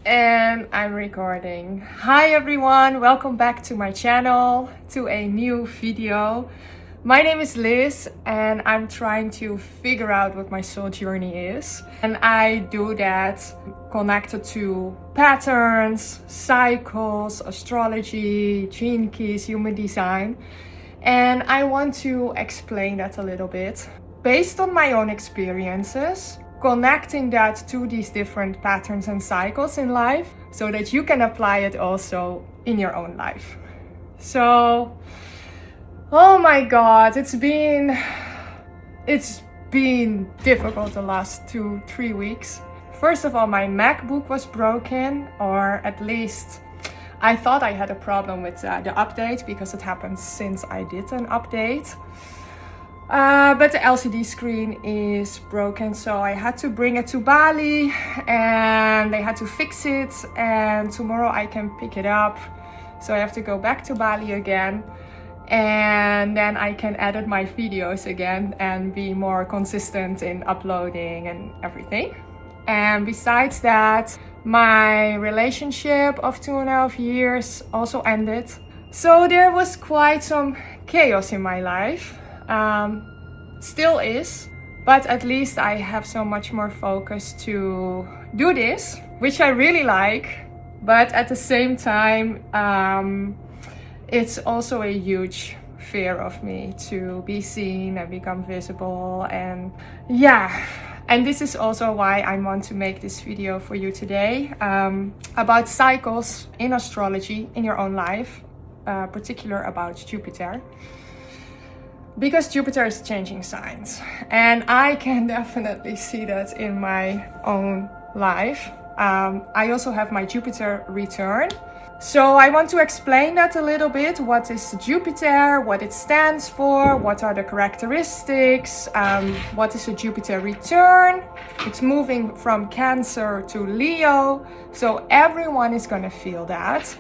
And I'm recording. Hi everyone, welcome back to my channel, to a new video. My name is Liz and I'm trying to figure out what my soul journey is. And I do that connected to patterns, cycles, astrology, gene keys, human design. And I want to explain that a little bit based on my own experiences, connecting that to these different patterns and cycles in life so that you can apply it also in your own life. So, oh my God, it's been difficult the last 2-3 weeks. First of all, my MacBook was broken, or at least I thought I had a problem with the update because it happened since I did an update. But the LCD screen is broken, so I had to bring it to Bali and they had to fix it, and tomorrow I can pick it up. So I have to go back to Bali again, and then I can edit my videos again and be more consistent in uploading and everything. And besides that, my relationship of 2.5 years also ended. So there was quite some chaos in my life. Still is, but at least I have so much more focus to do this, which I really like. But at the same time, it's also a huge fear of me to be seen and become visible. And yeah, and this is also why I want to make this video for you today, about cycles in astrology in your own life, particular about Jupiter. Because Jupiter is changing signs, and I can definitely see that in my own life. I also have my Jupiter return. So I want to explain that a little bit. What is Jupiter, what it stands for, what are the characteristics, what is a Jupiter return. It's moving from Cancer to Leo, so everyone is going to feel that.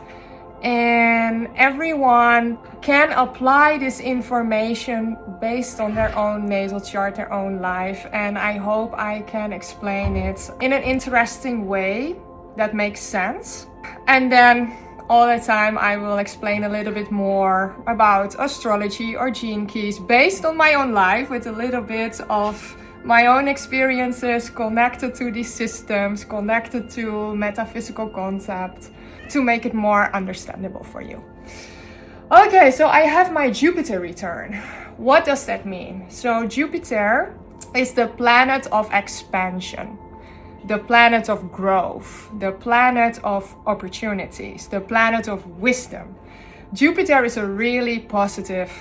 And everyone can apply this information based on their own natal chart, their own life. And I hope I can explain it in an interesting way that makes sense. And then all the time I will explain a little bit more about astrology or gene keys based on my own life, with a little bit of my own experiences connected to these systems, connected to metaphysical concepts, to make it more understandable for you. Okay, so I have my Jupiter return. What does that mean? So Jupiter is the planet of expansion, the planet of growth, the planet of opportunities, the planet of wisdom. Jupiter is a really positive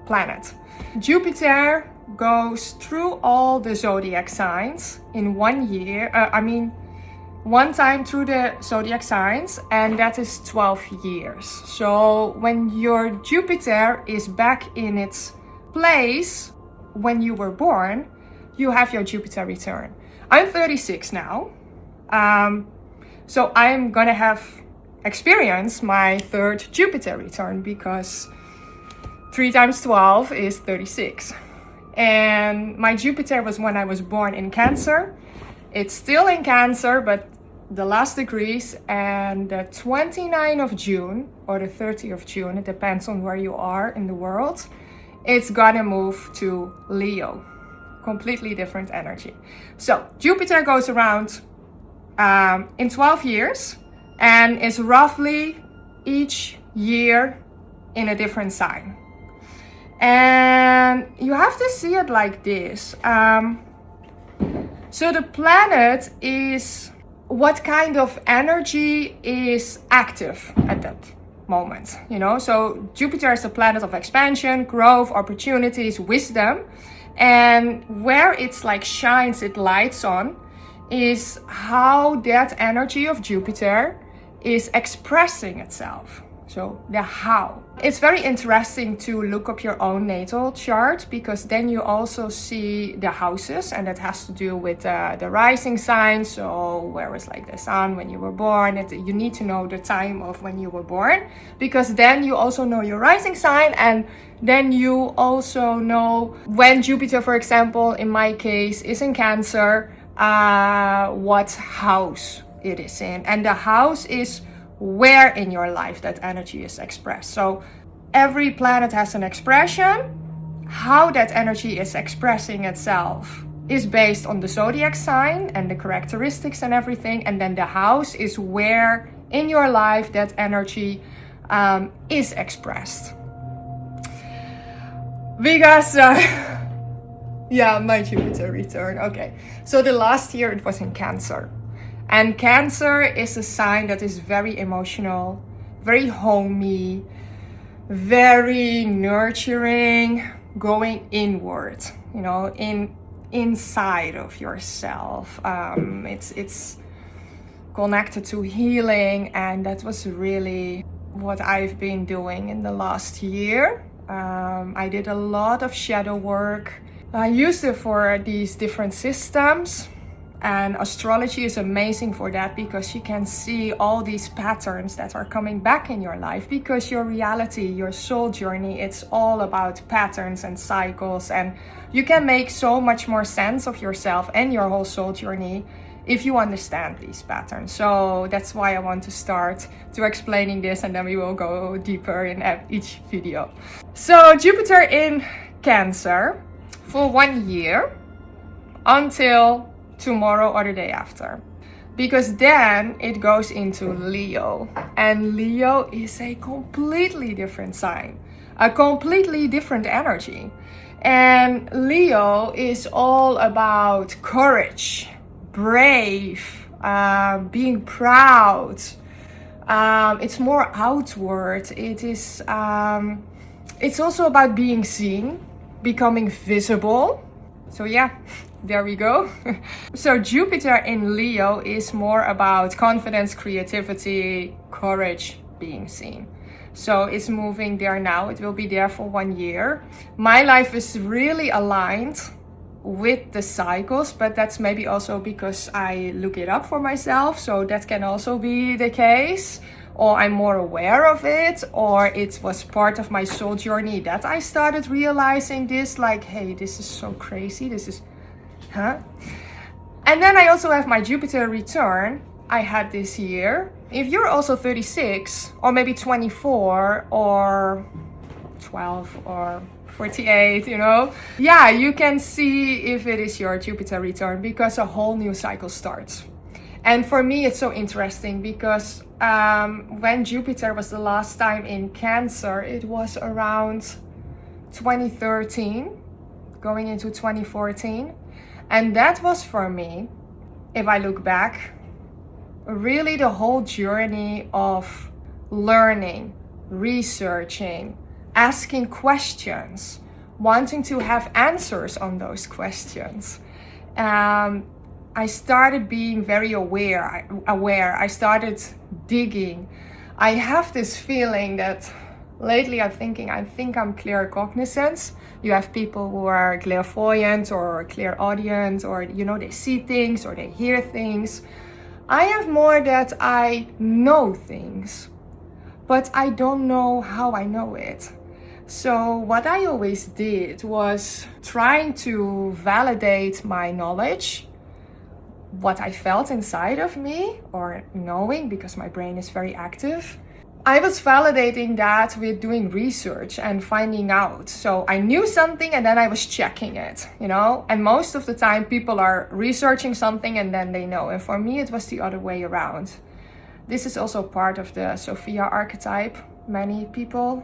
planet. Jupiter goes through all the zodiac signs in 1 year. One time through the zodiac signs, and that is 12 years. So when your Jupiter is back in its place when you were born, you have your Jupiter return. I'm 36 now, so I'm gonna have experienced my third Jupiter return, because 3 times 12 is 36. And my Jupiter was when I was born in Cancer. It's still in Cancer, but the last degrees, and the 29th of June or the 30th of June, it depends on where you are in the world, it's gonna move to Leo. Completely different energy. So Jupiter goes around in 12 years and is roughly each year in a different sign. And you have to see it like this. So the planet is what kind of energy is active at that moment, you know? So Jupiter is the planet of expansion, growth, opportunities, wisdom. And where it's like shines, it lights on, is how that energy of Jupiter is expressing itself. So the how. It's very interesting to look up your own natal chart, because then you also see the houses, and that has to do with the rising sign. So where is like the sun when you were born. You need to know the time of when you were born, because then you also know your rising sign, and then you also know when Jupiter, for example, in my case, is in Cancer, what house it is in. And the house is where in your life that energy is expressed. So every planet has an expression. How that energy is expressing itself is based on the zodiac sign and the characteristics and everything. And then the house is where in your life that energy is expressed. Because, yeah, my Jupiter return. Okay, so the last year it was in Cancer. And Cancer is a sign that is very emotional, very homey, very nurturing, going inward, you know, inside of yourself. It's connected to healing, and that was really what I've been doing in the last year. I did a lot of shadow work. I used it for these different systems, and astrology is amazing for that because you can see all these patterns that are coming back in your life, because your reality, your soul journey, it's all about patterns and cycles, and you can make so much more sense of yourself and your whole soul journey if you understand these patterns. So that's why I want to start to explaining this, and then we will go deeper in each video. So Jupiter in Cancer for 1 year until tomorrow or the day after, because then it goes into Leo, and Leo is a completely different sign, a completely different energy. And Leo is all about courage, brave, being proud. It's more outward. It's also about being seen, becoming visible. So yeah, there we go. So Jupiter in Leo is more about confidence, creativity, courage, being seen. So it's moving there now. It will be there for 1 year. My life is really aligned with the cycles, but that's maybe also because I look it up for myself. So that can also be the case. Or I'm more aware of it, or it was part of my soul journey that I started realizing this, like, hey, this is so crazy, this is, huh? And then I also have my Jupiter return I had this year. If you're also 36, or maybe 24, or 12, or 48, you know, yeah, you can see if it is your Jupiter return, because a whole new cycle starts. And for me, it's so interesting because when Jupiter was the last time in Cancer, it was around 2013, going into 2014. And that was for me, if I look back, really the whole journey of learning, researching, asking questions, wanting to have answers on those questions. I started being very aware. I started digging. I have this feeling that lately I think I'm claircognizant. You have people who are clairvoyant or clairaudient, or, you know, they see things or they hear things. I have more that I know things, but I don't know how I know it. So what I always did was trying to validate my knowledge, what I felt inside of me, or knowing, because my brain is very active. I was validating that with doing research and finding out. So I knew something and then I was checking it, you know? And most of the time people are researching something and then they know. And for me, it was the other way around. This is also part of the Sophia archetype many people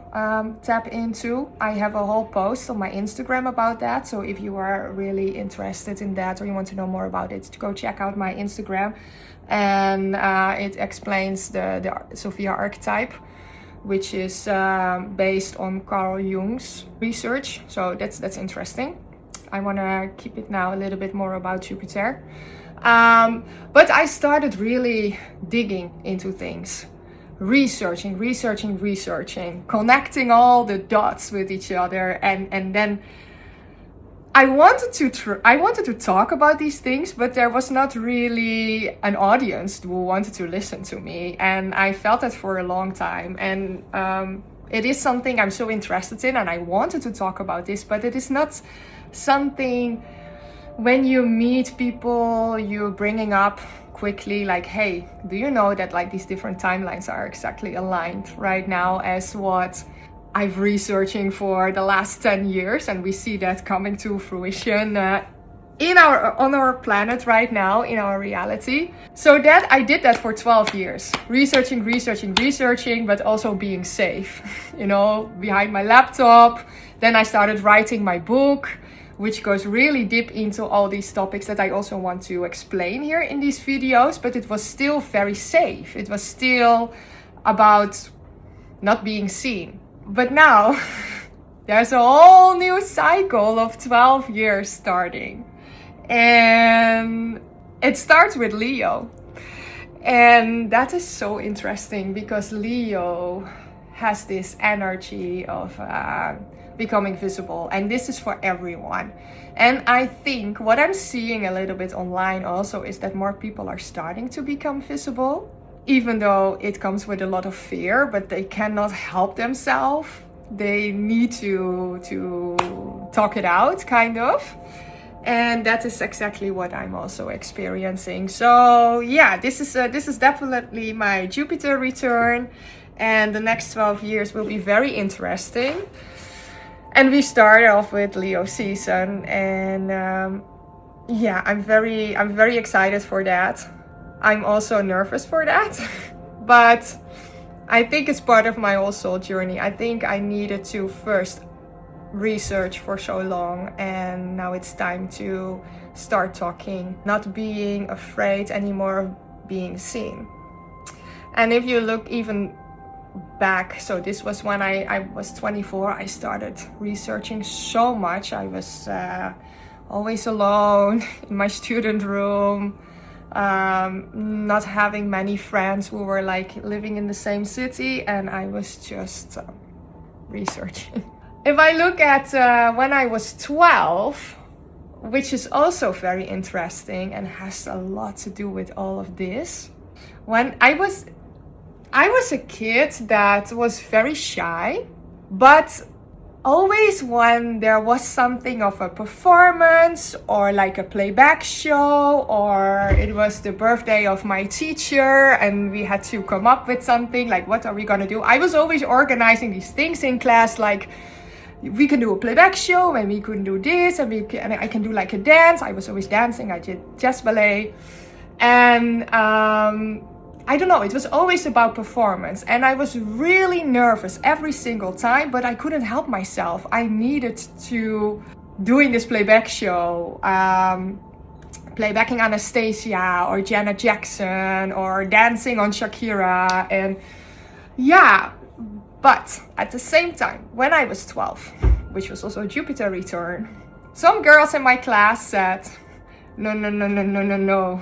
tap into. I have a whole post on my Instagram about that. So if you are really interested in that, or you want to know more about it, go check out my Instagram. And it explains the Sophia archetype, which is based on Carl Jung's research. So that's interesting. I want to keep it now a little bit more about Jupiter. But I started really digging into things. Researching, connecting all the dots with each other, and then I wanted to talk about these things, but there was not really an audience who wanted to listen to me, and I felt that for a long time. And it is something I'm so interested in, and I wanted to talk about this, but it is not something. When you meet people, you're bringing up quickly like, hey, do you know that like these different timelines are exactly aligned right now as what I've researching for the last 10 years, and we see that coming to fruition on our planet right now, in our reality. So that I did that for 12 years, researching, but also being safe, behind my laptop. Then I started writing my book, which goes really deep into all these topics that I also want to explain here in these videos, but it was still very safe. It was still about not being seen. But now there's a whole new cycle of 12 years starting. And it starts with Leo. And that is so interesting because Leo has this energy of becoming visible. And this is for everyone. And I think what I'm seeing a little bit online also is that more people are starting to become visible, even though it comes with a lot of fear, but they cannot help themselves. They need to talk it out, kind of. And that is exactly what I'm also experiencing. So yeah, this is definitely my Jupiter return, and the next 12 years will be very interesting. And we start off with Leo season, and yeah, I'm very excited for that. I'm also nervous for that, but I think it's part of my whole soul journey. I think I needed to first research for so long, and now it's time to start talking, not being afraid anymore of being seen. And if you look even back, so this was when I was 24, I started researching so much. I was always alone in my student room, not having many friends who were like living in the same city, and I was just researching. If I look at when I was 12, which is also very interesting and has a lot to do with all of this. When I was a kid that was very shy, but always when there was something of a performance or like a playback show, or it was the birthday of my teacher and we had to come up with something like, what are we gonna do? I was always organizing these things in class, like we can do a playback show and we can do this, and I can do like a dance. I was always dancing. I did jazz ballet, and I don't know, it was always about performance, and I was really nervous every single time, but I couldn't help myself. I needed to doing this playback show, playbacking Anastasia or Janet Jackson or dancing on Shakira, and yeah. But at the same time, when I was 12, which was also a Jupiter return, some girls in my class said, no,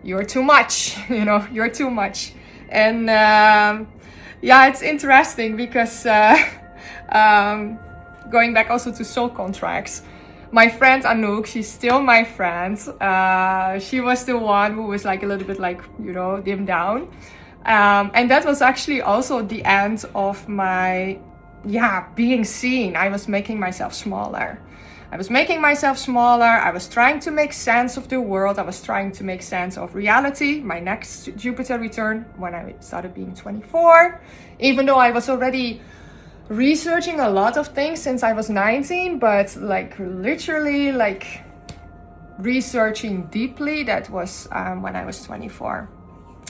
you're too much, you're too much. And yeah, it's interesting because going back also to soul contracts, my friend Anouk, she's still my friend. She was the one who was like a little bit like, dimmed down. And that was actually also the end of my, being seen. I was making myself smaller. I was trying to make sense of the world. I was trying to make sense of reality. My next Jupiter return, when I started being 24, even though I was already researching a lot of things since I was 19, but like literally like researching deeply, that was when I was 24.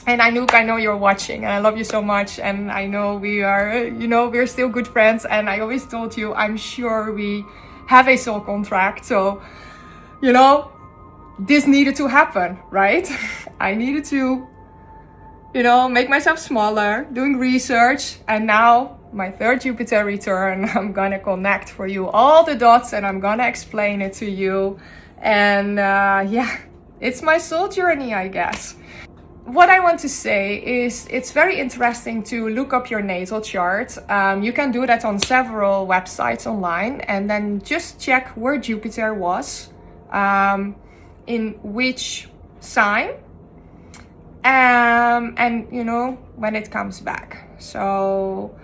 And Anouk, I know you're watching, and I love you so much, and I know we are, we're still good friends, and I always told you, I'm sure we have a soul contract, so, this needed to happen, right? I needed to, make myself smaller, doing research, and now, my third Jupiter return, I'm gonna connect for you all the dots, and I'm gonna explain it to you, and it's my soul journey, I guess. What I want to say is it's very interesting to look up your natal chart. You can do that on several websites online, and then just check where Jupiter was, in which sign, and when it comes back. So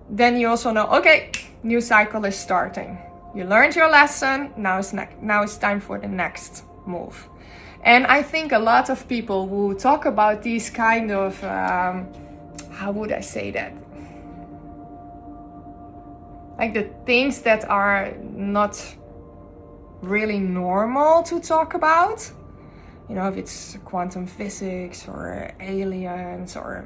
then you also know, okay, new cycle is starting. You learned your lesson, now it's time for the next move. And I think a lot of people who talk about these kind of, how would I say that? Like the things that are not really normal to talk about. You know, if it's quantum physics or aliens or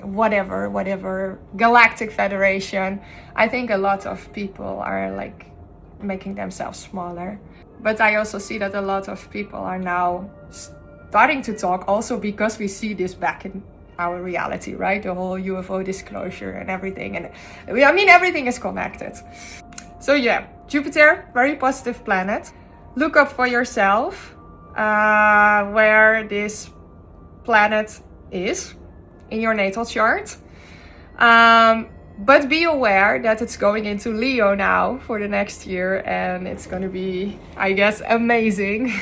whatever, Galactic Federation. I think a lot of people are like making themselves smaller. But I also see that a lot of people are now starting to talk also because we see this back in our reality, right? The whole UFO disclosure and everything. And I mean, everything is connected. So yeah, Jupiter, very positive planet. Look up for yourself where this planet is in your natal chart. But be aware that it's going into Leo now for the next year, and it's going to be, I guess, amazing.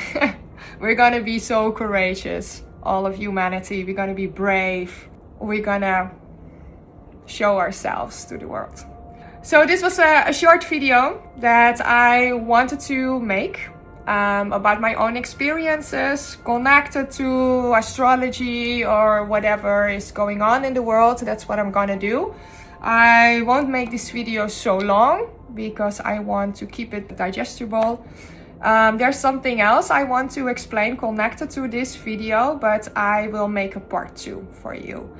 We're going to be so courageous, all of humanity. We're going to be brave. We're going to show ourselves to the world. So this was a short video that I wanted to make about my own experiences connected to astrology or whatever is going on in the world. That's what I'm gonna do. I won't make this video so long because I want to keep it digestible. There's something else I want to explain connected to this video, but I will make a part 2 for you.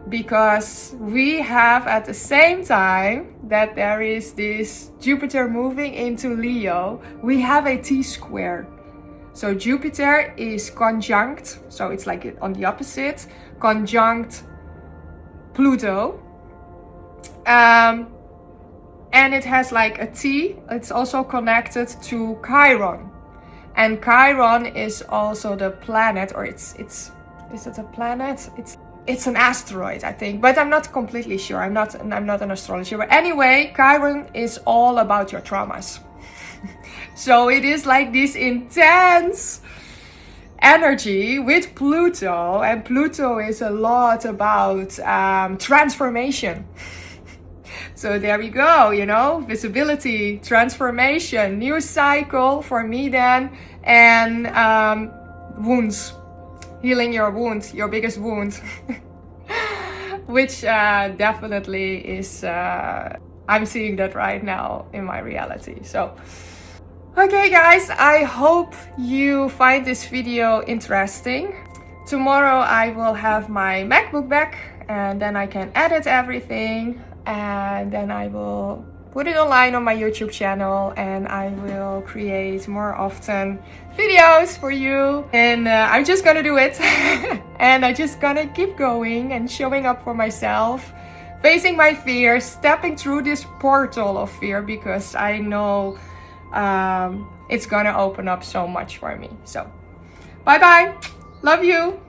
Because we have at the same time that there is this Jupiter moving into Leo, we have a T-square. So Jupiter is conjunct, so it's like on the opposite, conjunct Pluto. And it has like a T. It's also connected to Chiron. And Chiron is also the planet, or is it a planet? It's an asteroid, I think, but I'm not completely sure. I'm not an astrologer. But anyway, Chiron is all about your traumas. So it is like this intense energy with Pluto, and Pluto is a lot about transformation. So there we go, you know, visibility, transformation, new cycle for me then, and wounds, healing your wound, your biggest wound, which definitely is, I'm seeing that right now in my reality. So, okay guys, I hope you find this video interesting. Tomorrow I will have my MacBook back, and then I can edit everything. And then I will put it online on my YouTube channel, and I will create more often videos for you. And I'm just gonna do it. And I'm just gonna keep going and showing up for myself, facing my fears, stepping through this portal of fear, because I know it's gonna open up so much for me. So bye bye, love you.